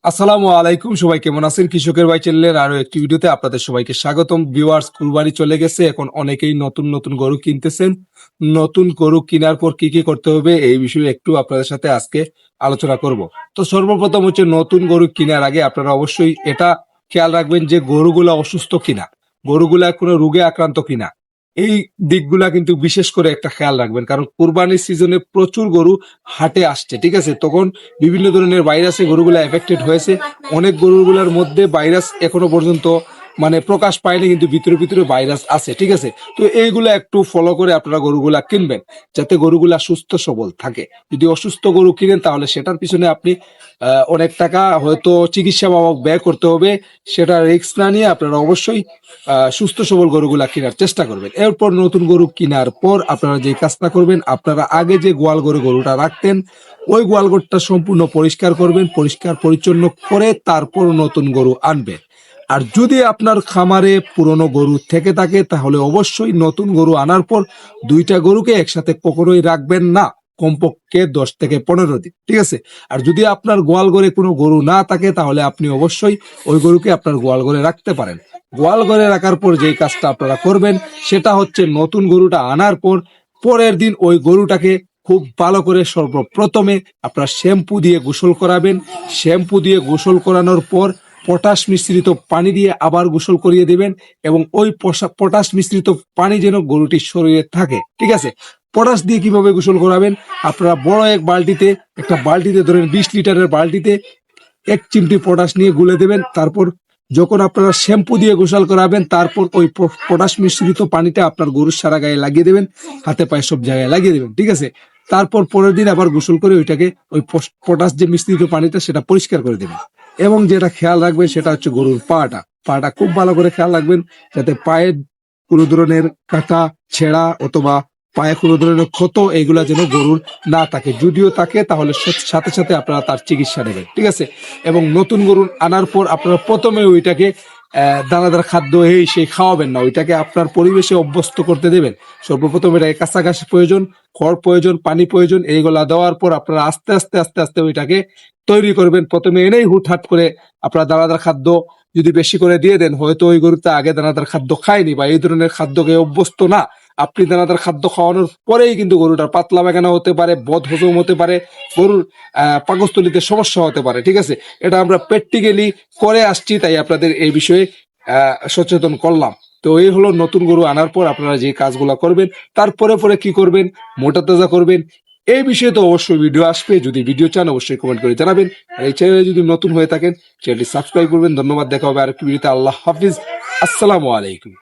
আসসালামু আলাইকুম, সবাই কেমন আছেন? কৃষকের ভাই চ্যানেলের আরো একটি ভিডিওতে আপনাদের সবাইকে স্বাগতম। ভিউয়ার্স, কুরবানি চলে গেছে, এখন অনেকেই নতুন নতুন গরু কিনতেছেন। নতুন গরু কেনার পর কি কি করতে হবে এই বিষয়ে একটু আপনাদের সাথে আজকে আলোচনা করব। তো সর্বপ্রথম হচ্ছে, নতুন গরু কেনার আগে আপনারা অবশ্যই এটা খেয়াল রাখবেন যে গরুগুলা অসুস্থ কিনা, গরুগুলা কোনো রোগে আক্রান্ত কিনা। এই দিকগুলা কিন্তু বিশেষ করে একটা খেয়াল রাখবেন, কারণ কুরবানির সিজনে প্রচুর গরু হাটে আসছে, ঠিক আছে? তখন বিভিন্ন ধরনের ভাইরাসে গরুগুলা এফেক্টেড হয়েছে। অনেক গরুগুলার মধ্যে ভাইরাস এখনো পর্যন্ত প্রকাশ পায়নি, কিন্তু ভিতরে ভিতরে ভাইরাস আছে, ঠিক আছে? তো এইগুলা একটু ফলো করে আপনারা গরুগুলা কিনবেন, যাতে গরুগুলা সুস্থ সবল থাকে। যদি অসুস্থ গরু কিনেন তাহলে সেটার পিছনে আপনি অনেক টাকা হয়তো চিকিৎসা বাবদ ব্যয় করতে হবে। সেটা রিস্ক না নিয়ে আপনারা অবশ্যই সুস্থ সবল গরুগুলা কেনার চেষ্টা করবেন। এরপর নতুন গরু কেনার পর আপনারা যে কাজটা করবেন, আপনারা আগে যে গোয়াল গরুটা রাখতেন ওই গোয়াল ঘরটা সম্পূর্ণ পরিষ্কার করবেন, পরিষ্কার পরিচ্ছন্ন করে তারপর নতুন গরু আনবেন। আর যদি আপনার খামারে পুরনো গরু থেকে থাকে তাহলে অবশ্যই নতুন গরু আনার পর দুইটা গরুকে একসাথে কখনোই রাখবেন না, কমপক্ষে 10 থেকে 15 দিন, ঠিক আছে? আর যদি আপনার গোয়াল ঘরে কোনো গরু না থাকে তাহলে আপনি অবশ্যই ওই গরুকে আপনার গোয়াল ঘরে রাখতে পারেন। গোয়াল ঘরে রাখার পর যেই কাজটা আপনারা করবেন সেটা হচ্ছে, নতুন গরুটা আনার পর পরের দিন ওই গরুটাকে খুব ভালো করে সর্বপ্রথমে আপনার শ্যাম্পু দিয়ে গোসল করাবেন। শ্যাম্পু দিয়ে গোসল করানোর পর পটাশ মিশ্রিত পানি দিয়ে আবার গোসল করিয়ে দেবেন, এবং ওই পটাশ মিশ্রিত পানি যেন গরুটির শরীরে থাকে, ঠিক আছে? পটাশ দিয়ে কিভাবে গোসল করাবেন, আপনারা বড় একটা বালতিতে ধরেন 20 লিটারের বালতিতে 1 চিমটি পটাশ নিয়ে গুলে দেবেন। তারপর যখন আপনারা শ্যাম্পু দিয়ে গোসল করাবেন তারপর ওই পটাশ মিশ্রিত পানিটা আপনার গরুর সারা গায়ে লাগিয়ে দেবেন, হাতে পায়ে সব জায়গায় লাগিয়ে দেবেন, ঠিক আছে? তারপর পরের দিন আবার গোসল করে ওইটাকে ওই পটাশ যে মিশ্রিত পানিটা সেটা পরিষ্কার করে দেবেন। এবং যেটা খেয়াল রাখবেন সেটা হচ্ছে গরুর পাটা খুব ভালো করে খেয়াল রাখবেন, যাতে পায়ে কোনো ধরনের কাটা, ছেঁড়া অথবা পায়ে কোনো ধরনের ক্ষত এইগুলা যেন গরুর না থাকে। যদিও থাকে তাহলে সাথে সাথে আপনারা তার চিকিৎসা নেবেন, ঠিক আছে? এবং নতুন গরু আনার পর আপনারা প্রথমে ওইটাকে দানাদার খাদ্য সেই খাওয়াবেন না, ওইটাকে আপনার পরিবেশে অভ্যস্ত করতে দেবেন। সর্বপ্রথম এটাকে কাছাকাছি প্রয়োজন, খড় প্রয়োজন, পানি প্রয়োজন, এইগুলা দেওয়ার পর আপনারা আস্তে আস্তে আস্তে আস্তে ওইটাকে তৈরি করবেন। প্রথমে এনেই হুটহাট করে আপনারা দানাদার খাদ্য যদি বেশি করে দিয়ে দেন, হয়তো ওই গরুটা আগে দানাদার খাদ্য খায়নি বা এই ধরনের খাদ্যকে অভ্যস্ত না। আপনি দানাদার খাদ্য খাওয়ানোর পরেই কিন্তু গরুটার পাতলা পায়খানা হতে পারে, বদ হজম হতে পারে, গরুর পাকস্থলীতে সমস্যা হতে পারে, ঠিক আছে? এটা আমরা প্র্যাকটিক্যালি করে আসছি, তাই আপনাদের এই বিষয়ে সচেতন করলাম। তো এই হলো নতুন গরু আনার পর আপনারা যে কাজগুলো করবেন। তারপরে পরে কি করবেন, মোটা তাজা করবেন, এই বিষয়ে তো অবশ্যই ভিডিও আসবে। যদি ভিডিও চান অবশ্যই কমেন্ট করে জানাবেন। আর এই চ্যানেলে যদি নতুন হয়ে থাকেন চ্যানেলটি সাবস্ক্রাইব করবেন। ধন্যবাদ, দেখা হবে আরেকটি ভিডিওতে। আল্লাহ হাফিজ, আসসালামু আলাইকুম।